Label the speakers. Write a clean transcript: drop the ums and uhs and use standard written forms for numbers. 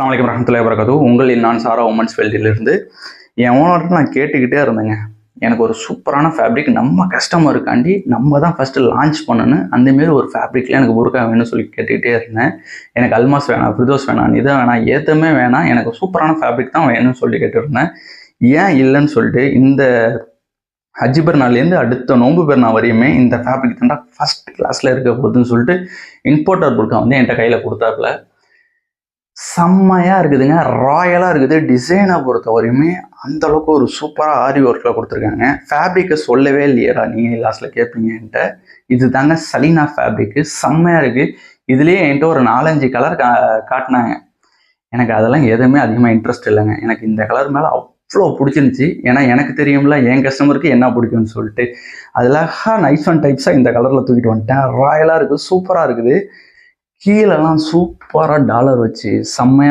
Speaker 1: அஸ்ஸலாமு அலைக்கும் வரஹ்மத்துல்லாஹி வபரகாத்துஹு. உங்களில் நான் சாரா உமன்ஸ் ஃபீல்டிலிருந்து என் ஓனர்கிட்ட நான் கேட்டுக்கிட்டே இருந்தேங்க. எனக்கு ஒரு சூப்பரான ஃபேப்ரிக் நம்ம கஸ்டமருக்காண்டி நம்ம தான் ஃபஸ்ட்டு லான்ச் பண்ணணும், அந்தமாரி ஒரு ஃபேப்ரிக்கில் எனக்கு புர்கா வேணும்னு சொல்லி கேட்டுக்கிட்டே இருந்தேன். எனக்கு அல்மாஸ் வேணாம், ஃபிர்தோஸ் வேணாம், நிதா வேணாம், எதுவுமே வேணாம், எனக்கு சூப்பரான ஃபேப்ரிக் தான் வேணும்னு சொல்லி கேட்டுருந்தேன். ஏன் இல்லைன்னு சொல்லிட்டு இந்த ஹஜ்ஜி பெருநாள்லேருந்து அடுத்த நோன்பு பெருநாள் வரையுமே இந்த ஃபேப்ரிக் தான் ஃபஸ்ட் கிளாஸில் இருக்க போகுதுன்னு சொல்லிட்டு இம்போர்ட்டர் புர்கா வந்து என்கிட்ட கையில் கொடுத்தாப்புல. செம்மையாக இருக்குதுங்க, ராயலாக இருக்குது. டிசைனை பொறுத்த வரையுமே அந்தளவுக்கு ஒரு சூப்பராக ஆரி ஒர்க்கில் கொடுத்துருக்காங்க. ஃபேப்ரிக்கை சொல்லவே இல்லையடா நீங்கள் லாஸ்ட்டில் கேட்பீங்க என்கிட்ட. இது தாங்க சலீனா ஃபேப்ரிக்கு, செம்மையாக இருக்குது. இதுலேயே என்கிட்ட ஒரு 4-5 கலர் காட்டினாங்க. எனக்கு அதெல்லாம் எதுவுமே அதிகமாக இன்ட்ரெஸ்ட் இல்லைங்க. எனக்கு இந்த கலர் மேலே அவ்வளோ பிடிச்சிருந்துச்சி. ஏன்னா எனக்கு தெரியும்ல என் கஸ்டமருக்கு என்ன பிடிக்கும்னு சொல்லிட்டு. அதில் நைஸ் ஒன் டைப்ஸாக இந்த கலரில் தூக்கிட்டு வந்துட்டேன். ராயலாக இருக்குது, சூப்பராக இருக்குது. கீழெல்லாம் சூப்பராக டாலர் வச்சு செம்மையாக